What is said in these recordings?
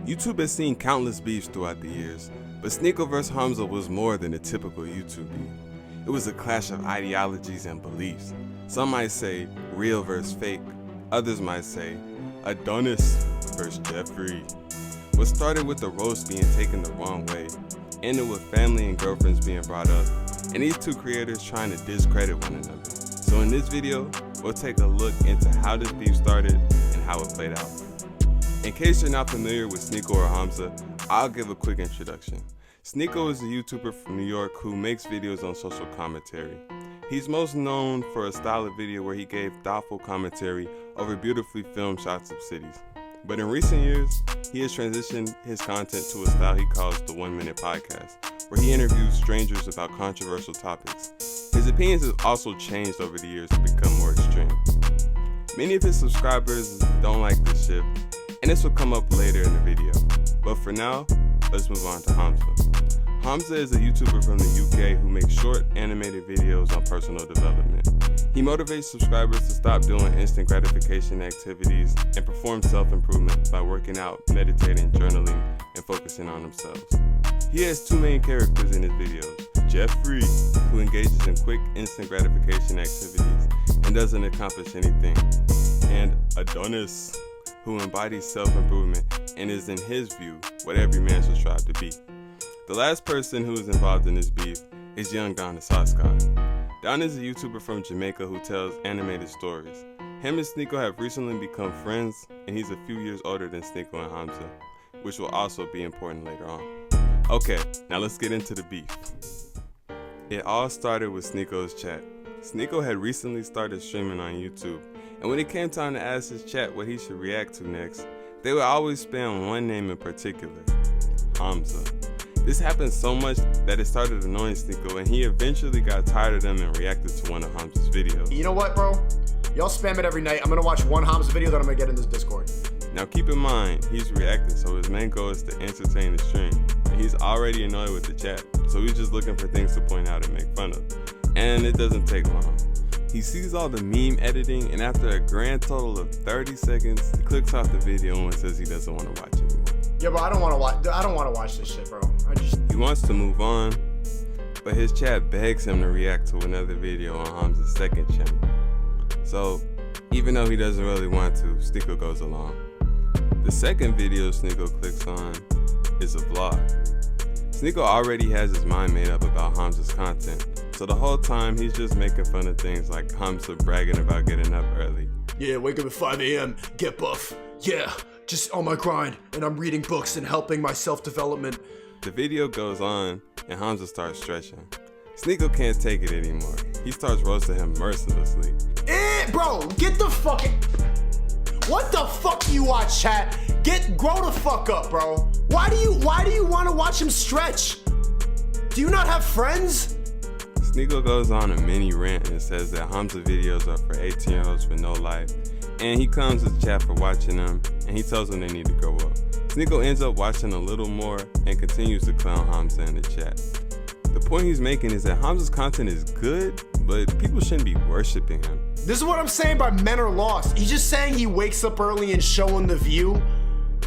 YouTube has seen countless beefs throughout the years, but Sneako vs. Hamza was more than a typical YouTube beef. It was a clash of ideologies and beliefs. Some might say real versus fake, others might say Adonis versus Jeffrey. What started with the roast being taken the wrong way, ended with family and girlfriends being brought up, and these two creators trying to discredit one another. So in this video, we'll take a look into how this beef started and how it played out. In case you're not familiar with Sneako or Hamza, I'll give a quick introduction. Sneako is a YouTuber from New York who makes videos on social commentary. He's most known for a style of video where he gave thoughtful commentary over beautifully filmed shots of cities. But in recent years, he has transitioned his content to a style he calls the 1 Minute Podcast, where he interviews strangers about controversial topics. His opinions have also changed over the years to become more extreme. Many of his subscribers don't like this shift, and this will come up later in the video. But for now, let's move on to Hamza. Hamza is a YouTuber from the UK who makes short animated videos on personal development. He motivates subscribers to stop doing instant gratification activities and perform self-improvement by working out, meditating, journaling, and focusing on themselves. He has two main characters in his videos: Jeffrey, who engages in quick instant gratification activities and doesn't accomplish anything, and Adonis, who embodies self-improvement and is, in his view, what every man should strive to be. The last person who is involved in this beef is young Don the Sauce God. Don is a YouTuber from Jamaica who tells animated stories. Him and Sneako have recently become friends, and he's a few years older than Sneako and Hamza, which will also be important later on. Okay, now let's get into the beef. It all started with Sneako's chat. Sneako had recently started streaming on YouTube, and when it came time to ask his chat what he should react to next, they would always spam one name in particular: Hamza. This happened so much that it started annoying Sneako, and he eventually got tired of them and reacted to one of Hamza's videos. You know what, bro? Y'all spam it every night. I'm gonna watch one Hamza video that I'm gonna get in this Discord. Now keep in mind, he's reacting, so his main goal is to entertain the stream. And he's already annoyed with the chat, so he's just looking for things to point out and make fun of. And it doesn't take long. He sees all the meme editing, and after a grand total of 30 seconds, he clicks off the video and says he doesn't want to watch anymore. Yeah, bro, I don't want to watch this shit, bro. He wants to move on, but his chat begs him to react to another video on Hamza's second channel. So, even though he doesn't really want to, Sneako goes along. The second video Sneako clicks on is a vlog. Sneako already has his mind made up about Hamza's content, so the whole time he's just making fun of things like Hamza bragging about getting up early. Yeah, wake up at 5 a.m., get buff. Yeah, just on my grind, and I'm reading books and helping my self-development. The video goes on, and Hamza starts stretching. Sneako can't take it anymore. He starts roasting him mercilessly. Bro, get the fucking... What the fuck do you watch, chat? Grow the fuck up, bro. Why do you want to watch him stretch? Do you not have friends? Sneako goes on a mini rant and says that Hamza videos are for 18-year-olds with no life, and he clowns his chat for watching them, and he tells them they need to grow up. Sneako ends up watching a little more and continues to clown Hamza in the chat. The point he's making is that Hamza's content is good, but people shouldn't be worshiping him. This is what I'm saying by men are lost. He's just saying he wakes up early and showing the view,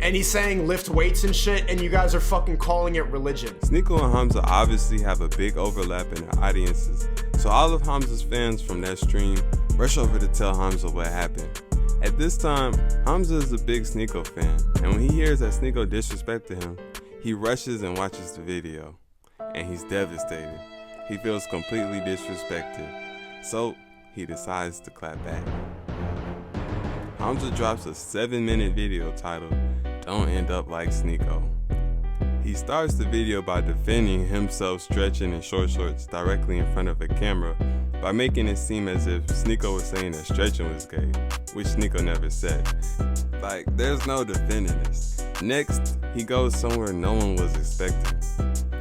and he's saying lift weights and shit, and you guys are fucking calling it religion. Sneako and Hamza obviously have a big overlap in their audiences, so all of Hamza's fans from that stream rush over to tell Hamza what happened. At this time, Hamza is a big Sneako fan, and when he hears that Sneako disrespected him, he rushes and watches the video, and he's devastated. He feels completely disrespected, so he decides to clap back. Hamza drops a 7-minute video titled, "Don't End Up Like Sneako." He starts the video by defending himself stretching in short shorts directly in front of a camera by making it seem as if Sneako was saying that stretching was gay, which Sneako never said. Like, there's no defending this. Next, he goes somewhere no one was expecting.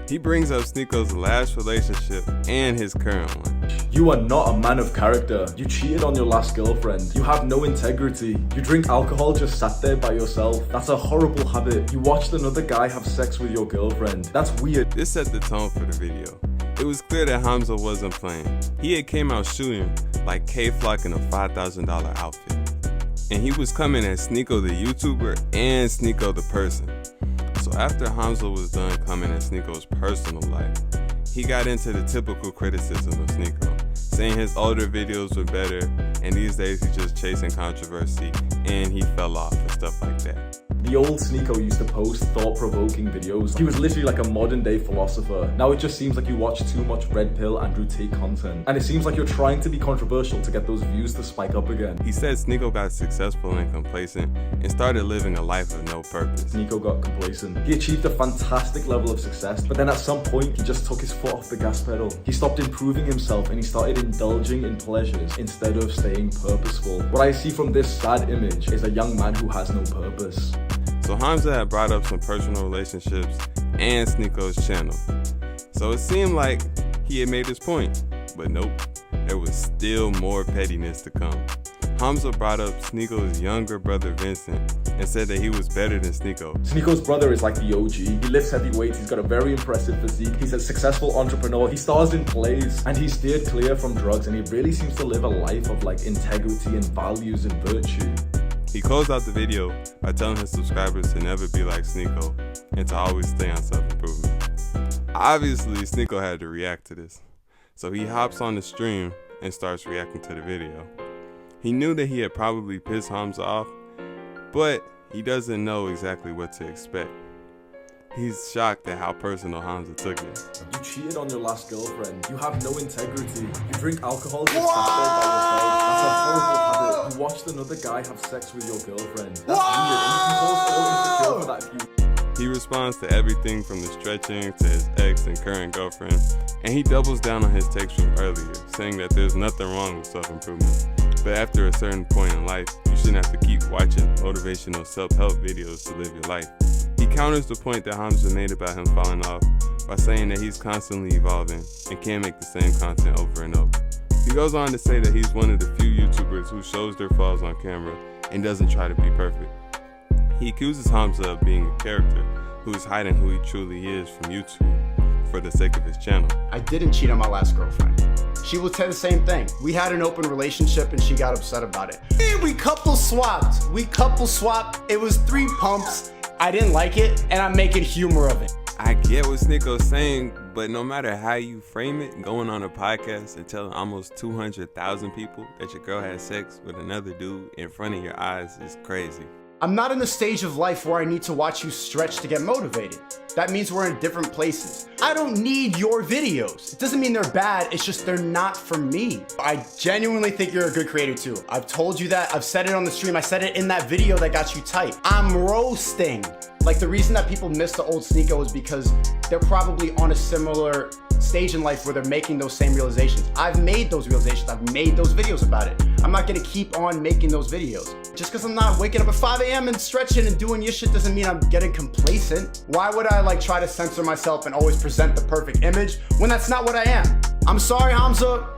He brings up Sneako's last relationship and his current one. You are not a man of character. You cheated on your last girlfriend. You have no integrity. You drink alcohol just sat there by yourself. That's a horrible habit. You watched another guy have sex with your girlfriend. That's weird. This set the tone for the video. It was clear that Hamza wasn't playing. He had came out shooting like K-Flock in a $5,000 outfit. And he was coming at Sneako the YouTuber and Sneako the person. after Hamza was done coming at Sneako's personal life, he got into the typical criticism of Sneako, saying his older videos were better, and these days he's just chasing controversy, and he fell off and stuff like that. The old Sneako used to post thought-provoking videos. He was literally like a modern-day philosopher. Now it just seems like you watch too much Red Pill Andrew Tate content. And it seems like you're trying to be controversial to get those views to spike up again. He said Sneako got successful and complacent and started living a life of no purpose. Sneako got complacent. He achieved a fantastic level of success, but then at some point he just took his foot off the gas pedal. He stopped improving himself and he started indulging in pleasures instead of staying purposeful. What I see from this sad image is a young man who has no purpose. So Hamza had brought up some personal relationships and Sneako's channel. So it seemed like he had made his point, but nope, there was still more pettiness to come. Hamza brought up Sneako's younger brother Vincent and said that he was better than Sneako. Sneako's brother is like the OG. He lifts heavy weights, he's got a very impressive physique, he's a successful entrepreneur, he stars in plays, and he's steered clear from drugs, and he really seems to live a life of like integrity and values and virtue. He closed out the video by telling his subscribers to never be like Sneako and to always stay on self-improvement. Obviously, Sneako had to react to this, so he hops on the stream and starts reacting to the video. He knew that he had probably pissed Hamza off, but he doesn't know exactly what to expect. He's shocked at how personal Hamza took it. You cheated on your last girlfriend. You have no integrity. You drink alcohol just sat there by yourself. That's a horrible habit. You watched another guy have sex with your girlfriend. That's weird, and you can cause all insecure for that if you... He responds to everything from the stretching to his ex and current girlfriend, and he doubles down on his takes from earlier, saying that there's nothing wrong with self-improvement. But after a certain point in life, you shouldn't have to keep watching motivational self-help videos to live your life. He counters the point that Hamza made about him falling off by saying that he's constantly evolving and can't make the same content over and over. He goes on to say that he's one of the few YouTubers who shows their flaws on camera and doesn't try to be perfect. He accuses Hamza of being a character who is hiding who he truly is from YouTube for the sake of his channel. I didn't cheat on my last girlfriend. She will tell the same thing. We had an open relationship and she got upset about it. And we couple swapped. It was 3 pumps. I didn't like it, and I'm making humor of it. I get what Sneako's saying, but no matter how you frame it, going on a podcast and telling almost 200,000 people that your girl had sex with another dude in front of your eyes is crazy. I'm not in the stage of life where I need to watch you stretch to get motivated. That means we're in different places. I don't need your videos. It doesn't mean they're bad, it's just they're not for me. I genuinely think you're a good creator too. I've told you that, I've said it on the stream, I said it in that video that got you tight. I'm roasting. Like, the reason that people miss the old Sneako is because they're probably on a similar stage in life where they're making those same realizations. I've made those realizations, I've made those videos about it. I'm not gonna keep on making those videos. Just because I'm not waking up at 5 a.m. and stretching and doing your shit doesn't mean I'm getting complacent. Why would I like try to censor myself and always present the perfect image when that's not what I am? I'm sorry, Hamza.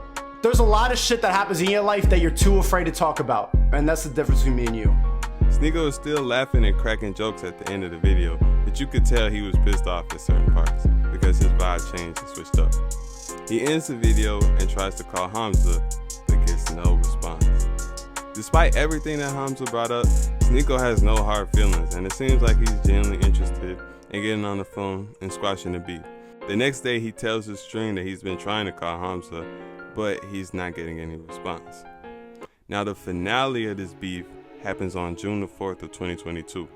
There's a lot of shit that happens in your life that you're too afraid to talk about. And that's the difference between me and you. Sneako is still laughing and cracking jokes at the end of the video, but you could tell he was pissed off at certain parts because his vibe changed and switched up. He ends the video and tries to call Hamza, but gets no response. Despite everything that Hamza brought up, Sneako has no hard feelings, and it seems like he's genuinely interested in getting on the phone and squashing the beef. The next day, he tells his stream that he's been trying to call Hamza, but he's not getting any response. Now, the finale of this beef happens on June the 4th of 2022.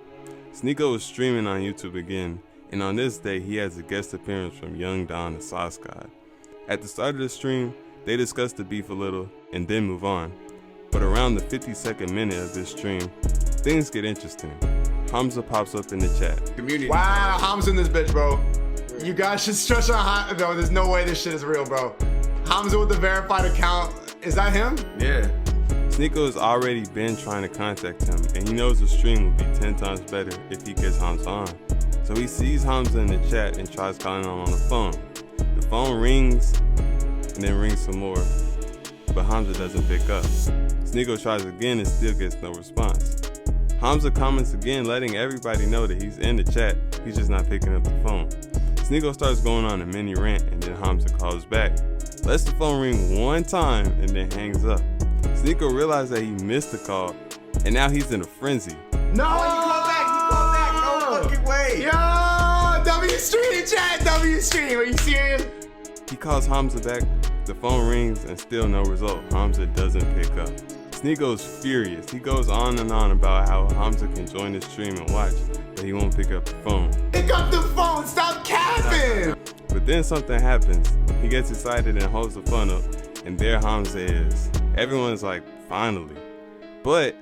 Sneako is streaming on YouTube again, and on this day, he has a guest appearance from Young Don the Sauce God. At the start of the stream, they discuss the beef a little and then move on. But around the 52nd minute of this stream, things get interesting. Hamza pops up in the chat. Community. Wow, Hamza in this bitch, bro. You guys should stretch on Hamza. No, there's no way this shit is real, bro. Hamza with the verified account. Is that him? Yeah. Sneako has already been trying to contact him, and he knows the stream will be 10 times better if he gets Hamza on. So he sees Hamza in the chat and tries calling him on the phone. The phone rings, and then rings some more, but Hamza doesn't pick up. Sneako tries again and still gets no response. Hamza comments again, letting everybody know that he's in the chat, he's just not picking up the phone. Sneako starts going on a mini rant, and then Hamza calls back, lets the phone ring one time, and then hangs up. Sneako realized that he missed the call, and now he's in a frenzy. No! You call back! No fucking way! Yo! stream. Are you serious? He calls Hamza back, the phone rings, and still no result. Hamza doesn't pick up. Sneako's furious. He goes on and on about how Hamza can join the stream and watch, but he won't pick up the phone. Pick up the phone, stop capping! But then something happens. He gets excited and holds the phone up, and there Hamza is. Everyone's like, finally. But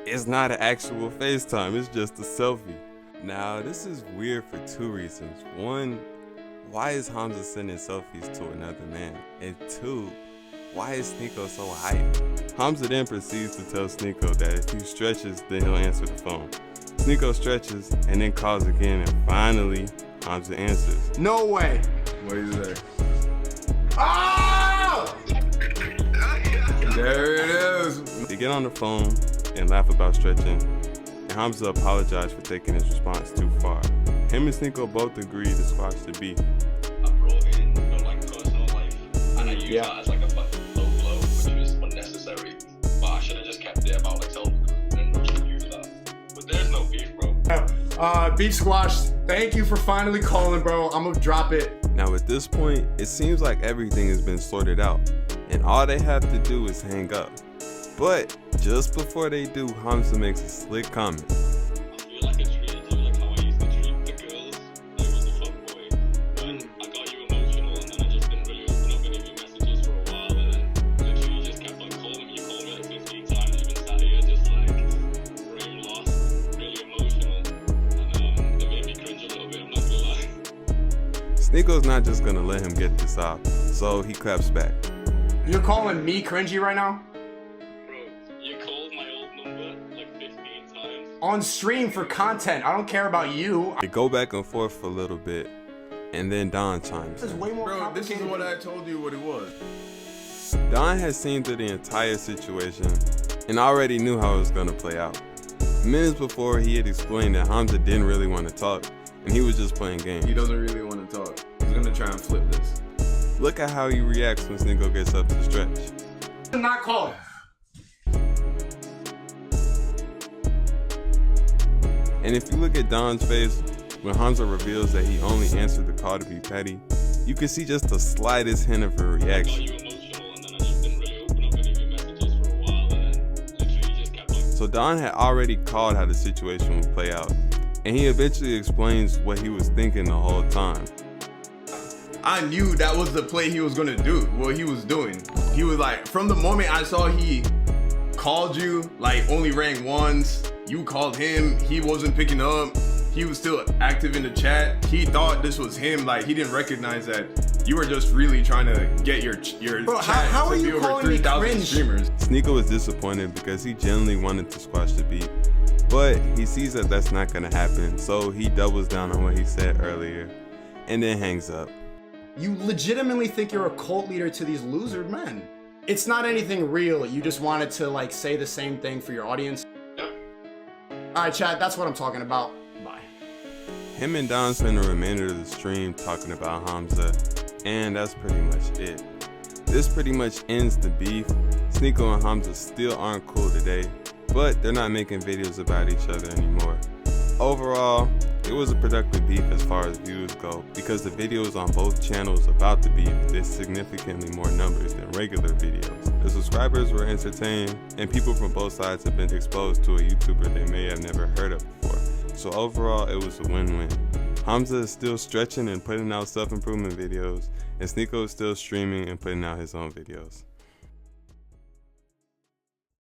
it's not an actual FaceTime, it's just a selfie. Now, this is weird for two reasons. One, why is Hamza sending selfies to another man? And two, why is Sneako so hyped? Hamza then proceeds to tell Sneako that if he stretches, then he'll answer the phone. Sneako stretches and then calls again, and finally, Hamza answers. No way. What is there? Oh! There it is. They get on the phone and laugh about stretching, and Hamza apologized for taking his response too far. Him and Sneako both agreed to squash the beef. I brought in your like personal life, and I used that as like a fucking low blow, which was unnecessary. But I should have just kept it about myself and not just use that. But there's no beef, bro. Beef squashed. Thank you for finally calling, bro. I'm gonna drop it. Now at this point, it seems like everything has been sorted out, and all they have to do is hang up. But just before they do, Hamza makes a slick comment. I feel like I treated you like how I used to treat the girls. I was a fuckboy. When I got you emotional, and then I just didn't really open up any of your messages for a while, and then literally you just kept on calling me. You called me like 15 times. You've been sat here just like brain lost, really emotional, and it made me cringe a little bit. I'm not gonna lie. Sneako's not just gonna let him get this off, so he claps back. You're calling me cringy right now? You called my old number like 15 times. On stream for content. I don't care about you. They go back and forth for a little bit, and then Don chimes This is in. way more Bro, this is complicated. what I told you what it was. Don has seen through the entire situation and already knew how it was gonna play out. Minutes before, he had explained that Hamza didn't really want to talk, and he was just playing games. He doesn't really want to talk. He's gonna try and flip this. Look at how he reacts when Sneako gets up to stretch. I'm not calling. And if you look at Don's face, when Hamza reveals that he only answered the call to be petty, you can see just the slightest hint of a Got reaction. you emotional, and then I just didn't really open up any of your messages for a while, and then literally you just kept on. So Don had already called how the situation would play out, and he eventually explains what he was thinking the whole time. I knew that was the play he was gonna do, what he was doing. He was like, from the moment I saw he called you, like only rang once, you called him, he wasn't picking up, he was still active in the chat. He thought this was him, like he didn't recognize that you were just really trying to get your Bro, chat how to are be you over calling me 3,000 cringe? streamers. Sneako was disappointed because he genuinely wanted to squash the beef, but he sees that that's not gonna happen, so he doubles down on what he said earlier, and then hangs up. You legitimately think you're a cult leader to these loser men. It's not anything real. You just wanted to like say the same thing for your audience. Alright, chat, that's what I'm talking about. Bye. Him and Don spend the remainder of the stream talking about Hamza, and that's pretty much it. This pretty much ends the beef. Sneako and Hamza still aren't cool today, but they're not making videos about each other anymore. Overall, it was a productive beef as far as views go, because the videos on both channels about the beef did significantly more numbers than regular videos. The subscribers were entertained, and people from both sides have been exposed to a YouTuber they may have never heard of before. So overall, it was a win-win. Hamza is still stretching and putting out self-improvement videos, and Sneako is still streaming and putting out his own videos.